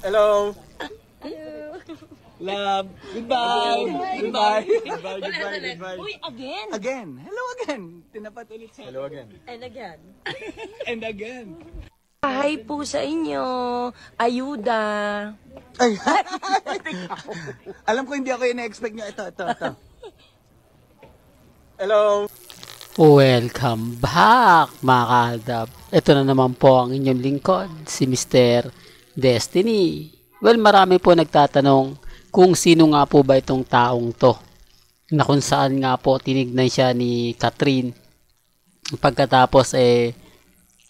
Hello. Hello. Love. Goodbye. Goodbye. Goodbye. Goodbye. Uy, again. Again. Hello again. Tinapat ulit sa hello again. And again. And again. Hi po sa inyo. Ayuda. Ay. Alam ko hindi ako ina-expect nyo. Ito. Hello. Welcome back mga kahaldab. Ito na naman po ang inyong lingkod, si Mr. Destiny. Well, marami po nagtatanong kung sino nga po ba itong taong to, na kung saan nga po tinignan siya ni Catherine pagkatapos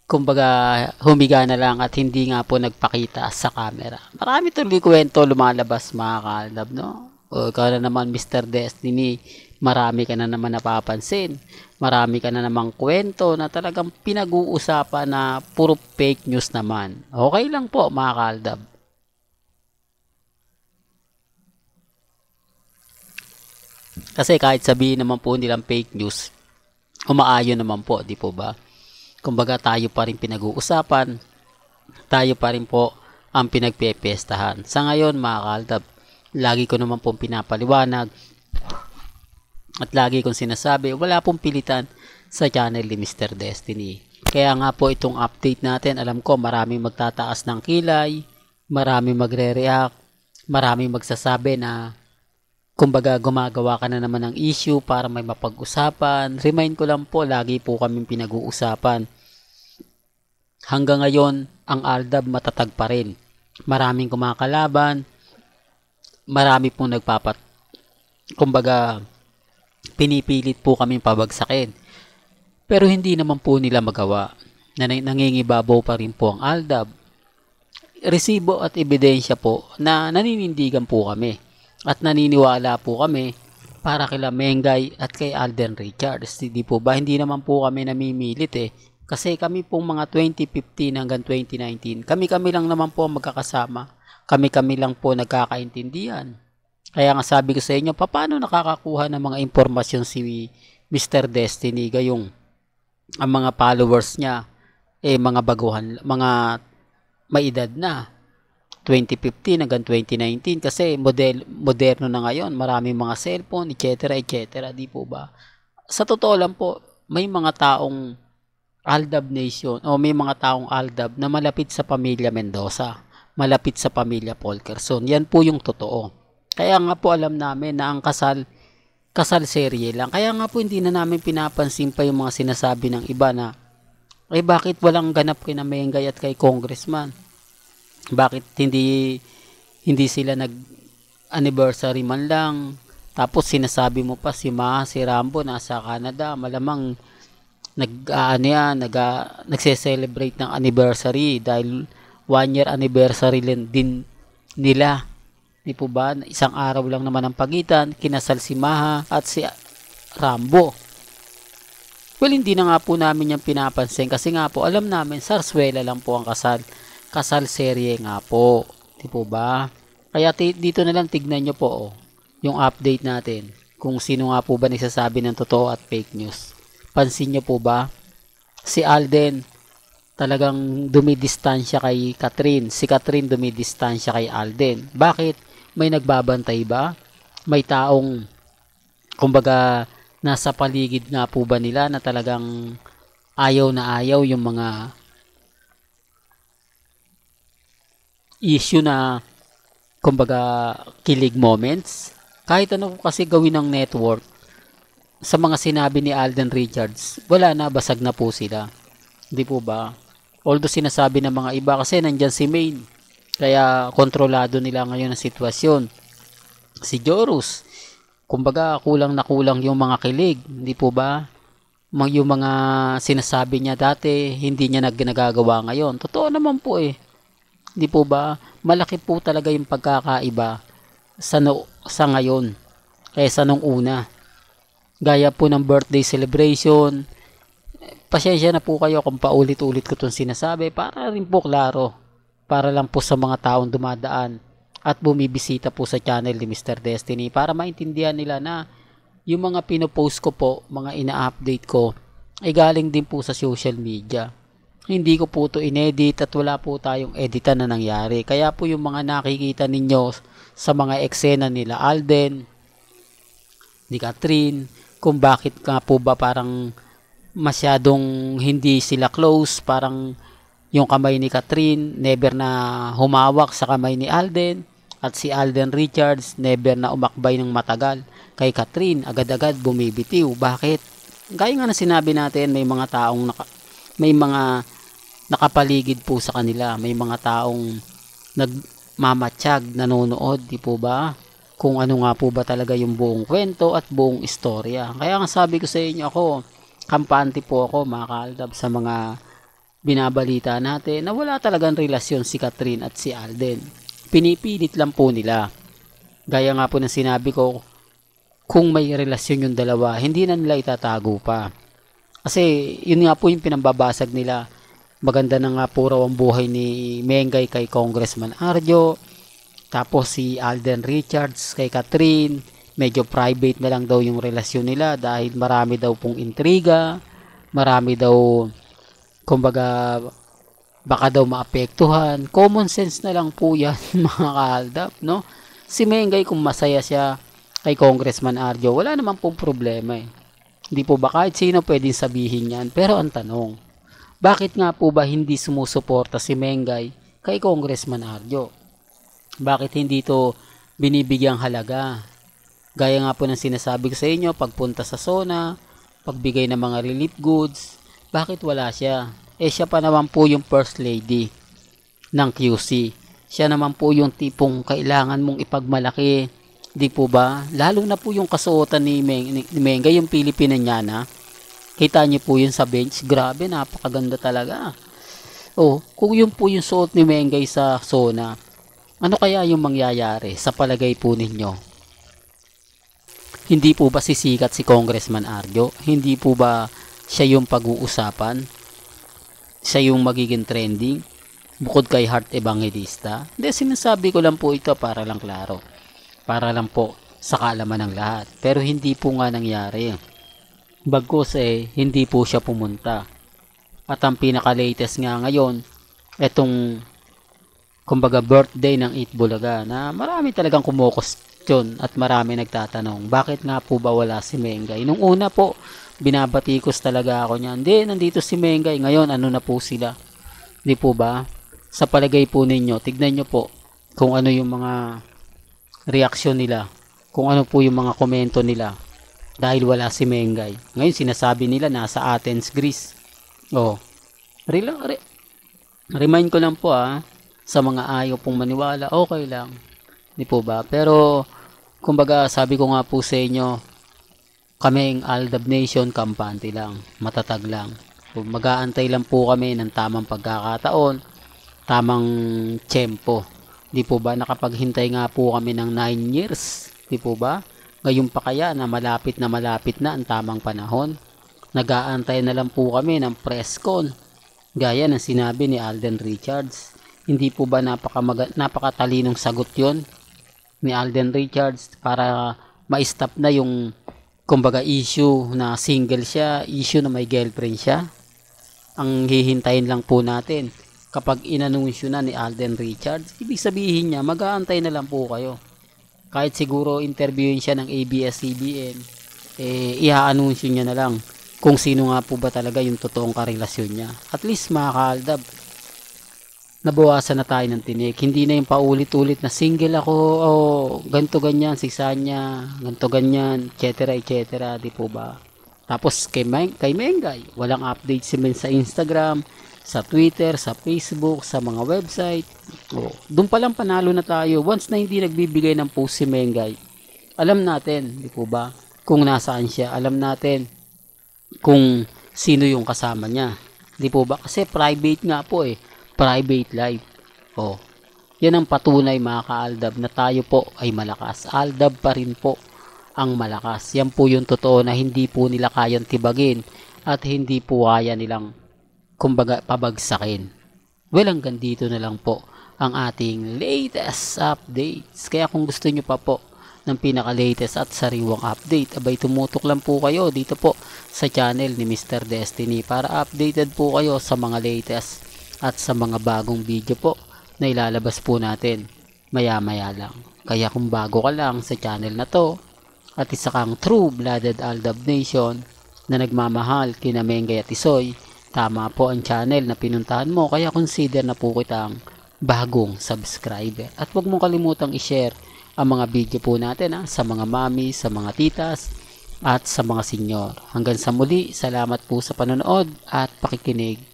kumbaga humiga na lang at hindi nga po nagpakita sa camera. Marami tuloy kwento lumalabas mga kahaldab, no? O ikaw na naman Mr. Destiny, marami ka na naman napapansin, marami ka na namang kwento na talagang pinag-uusapan na puro fake news naman. Okay lang po mga kahaldab. Kasi kahit sabihin naman po nilang fake news, umaayon naman po, di po ba? Kumbaga tayo pa rin pinag-uusapan, tayo pa rin po ang pinagpepestahan. Sa ngayon mga kahaldab, lagi ko naman pong pinapaliwanag at lagi kong sinasabi, wala pong pilitan sa channel ni Mr. Destiny. Kaya nga po itong update natin, alam ko maraming magtataas ng kilay, maraming magre-react, maraming magsasabi na kumbaga gumagawa ka na naman ng issue para may mapag-usapan. Remind ko lang po, lagi po kaming pinag-uusapan. Hanggang ngayon, ang Aldab matatag pa rin. Maraming kumakalaban, marami pong kumbaga pinipilit po kaming pabagsakin. Pero hindi naman po nila magawa. Nangingibabaw pa rin po ang Aldab. Resibo at ebidensya po na naninindigan po kami. At naniniwala po kami para kila Mengay at kay Alden Richards. Hindi po ba? Hindi naman po kami namimilit Kasi kami pong mga 2015 hanggang 2019, kami-kami lang naman po magkakasama. Kami-kami lang po nagkakaintindihan. Kaya nga sabi ko sa inyo, paano nakakakuha ng mga impormasyon si Mr. Destiny gayong ang mga followers niya mga baguhan, mga may edad na 2015 hanggang 2019 kasi moderno na ngayon, maraming mga cellphone, etc. Di po ba? Sa totoo lang po, may mga taong Aldab Nation o may mga taong Aldab na malapit sa pamilya Mendoza, malapit sa pamilya Polkerson. Yan po yung totoo. Kaya nga po alam namin na ang kasal serye lang. Kaya nga po hindi na namin pinapansin pa yung mga sinasabi ng iba na bakit walang ganap kina Mengay at kay Congressman? Bakit hindi sila nag-anniversary man lang? Tapos sinasabi mo pa si Ma, si Rambo nasa Canada, malamang nagse-celebrate ng anniversary dahil 1 year anniversary din nila. Di po ba? Isang araw lang naman ang pagitan, kinasal si Maha at si Rambo. Well, hindi na nga po namin yung pinapansin kasi nga po alam namin sarswela lang po ang kasal serye nga po. Di po ba? Kaya dito na lang tignan nyo po yung update natin kung sino nga po ba nagsasabi ng totoo at fake news. Pansin nyo po ba? Si Alden talagang dumidistansya kay Catherine. Si Catherine dumidistansya kay Alden. Bakit? May nagbabantay ba? May taong kumbaga nasa paligid nga po ba nila na talagang ayaw na ayaw yung mga issue na kumbaga kilig moments? Kahit ano kasi gawin ng network, sa mga sinabi ni Alden Richards, wala na, basag na po sila. Hindi po ba? Although sinasabi ng mga iba kasi nandyan si Maine, kaya kontrolado nila ngayon ang sitwasyon. Si Jorus, kumbaga kulang na kulang yung mga kilig, hindi po ba? Yung mga sinasabi niya dati, hindi niya nagagawa ngayon. Totoo naman po Hindi po ba? Malaki po talaga yung pagkakaiba sa ngayon kaysa nung una. Gaya po ng birthday celebration. Pasensya na po kayo kung paulit-ulit ko itong sinasabi para rin po klaro. Para lang po sa mga taong dumadaan at bumibisita po sa channel ni Mr. Destiny para maintindihan nila na yung mga pinopost ko po, mga ina-update ko, ay galing din po sa social media. Hindi ko po to inedit at wala po tayong editan na nangyari. Kaya po yung mga nakikita ninyo sa mga eksena nila Alden, ni Catherine, kung bakit nga po ba parang masyadong hindi sila close, parang yung kamay ni Catherine never na humawak sa kamay ni Alden, at si Alden Richards never na umakbay ng matagal kay Catherine, agad-agad bumibitiw. Bakit? Gaya nga na sinabi natin, may mga nakapaligid po sa kanila, may mga taong nagmamatsyag, nanonood, di po ba? Kung ano nga po ba talaga yung buong kwento at buong istorya. Kaya nga sabi ko sa inyo, ako, kampante po ako, mga kaaldab, sa mga binabalita natin na wala talagang relasyon si Catherine at si Alden. Pinipilit lang po nila. Gaya nga po ng sinabi ko, kung may relasyon yung dalawa, hindi na nila itatago pa. Kasi yun nga po yung pinambabasag nila. Maganda na nga po raw ang buhay ni Mengay kay Congressman Arjo. Tapos si Alden Richards kay Catherine, medyo private na lang daw yung relasyon nila dahil marami daw pong intriga, marami daw, kumbaga, baka daw maapektuhan. Common sense na lang po yan, mga kaaldap, no? Si Mengay, kung masaya siya kay Congressman Arjo, wala naman pong problema eh. Hindi po ba kahit sino pwedeng sabihin yan? Pero ang tanong, bakit nga po ba hindi sumusuporta si Mengay kay Congressman Arjo? Bakit hindi to binibigyang halaga? Gaya nga po ng sinasabi ko sa inyo, pagpunta sa SONA, pagbigay ng mga relief goods, bakit wala siya? Eh siya pa naman po yung first lady ng QC. Siya naman po yung tipong kailangan mong ipagmalaki. Di po ba? Lalo na po yung kasuotan ni Mengay, yung Pilipinanyana. Kita niyo po yun sa bench. Grabe, napakaganda talaga. Oh, kung yun po yung suot ni Mengay sa SONA, ano kaya yung mangyayari sa palagay po ninyo? Hindi po ba sisikat si Congressman Arjo? Hindi po ba siya yung pag-uusapan? Siya yung magiging trending? Bukod kay Heart Evangelista? Hindi, sinasabi ko lang po ito para lang klaro. Para lang po sa kaalaman ng lahat. Pero hindi po nga nangyari. Bagkus hindi po siya pumunta. At ang pinaka-latest nga ngayon, etong kumbaga birthday ng Eat Bulaga, na marami talagang kumukustyon at marami nagtatanong, bakit nga po ba wala si Mengay? Nung una po, binabatikos talaga ako niyan. Hindi, nandito si Mengay. Ngayon, ano na po sila? Di po ba? Sa palagay po ninyo, tignan nyo po kung ano yung mga reaksyon nila, kung ano po yung mga komento nila dahil wala si Mengay. Ngayon, sinasabi nila nasa Athens, Greece. Oh, remind ko lang po sa mga ayaw pong maniwala, okay lang. Di po ba? Pero, kumbaga, sabi ko nga po sa inyo, kaming Aldab Nation, kampante lang, matatag lang. Mag-aantay lang po kami ng tamang pagkakataon, tamang tiyempo. Di po ba? Nakapaghintay nga po kami ng 9 years. Di po ba? Ngayon pa kaya na malapit na ang tamang panahon. Nag-aantay na lang po kami ng press con. Gaya ng sinabi ni Alden Richards. Hindi po ba napakatalinong sagot yon ni Alden Richards para ma-stop na yung kumbaga issue na single siya, issue na may girlfriend siya? Ang hihintayin lang po natin kapag inanunsyo na ni Alden Richards, ibig sabihin niya mag-aantay na lang po kayo. Kahit siguro interviewin siya ng ABS-CBN, i-anunsyo niya na lang kung sino nga po ba talaga yung totoong karelasyon niya. At least mga kaaldab, nabawasan na tayo ng tinik. Hindi na yung paulit-ulit na single ako, ganto ganyan, siksanya, ganto ganyan, etc. etc. Di po ba? Tapos kay Mengay, walang update si Men sa Instagram, sa Twitter, sa Facebook, sa mga website. Doon pa lang panalo na tayo. Once na hindi nagbibigay ng post si Mengay, alam natin, di po ba, kung nasaan siya. Alam natin kung sino yung kasama niya. Di po ba? Kasi private nga po private life. Yan ang patunay mga kaaldab na tayo po ay malakas. Aldab pa rin po ang malakas. Yan po yung totoo na hindi po nila kayang tibagin at hindi po kaya nilang kumbaga pabagsakin. Well, hanggang dito na lang po ang ating latest updates. Kaya kung gusto nyo pa po ng pinaka-latest at sariwang update, abay tumutok lang po kayo dito po sa channel ni Mr. Destiny para updated po kayo sa mga latest at sa mga bagong video po na ilalabas po natin maya-maya lang. Kaya kung bago ka lang sa channel na to at isa kang true-blooded Aldab Nation na nagmamahal kina Mengay at Isoy, tama po ang channel na pinuntahan mo, kaya consider na po kitang bagong subscriber. At huwag mong kalimutang i-share ang mga video po natin sa mga mami, sa mga titas, at sa mga senyor. Hanggang sa muli, salamat po sa panonood at pakikinig.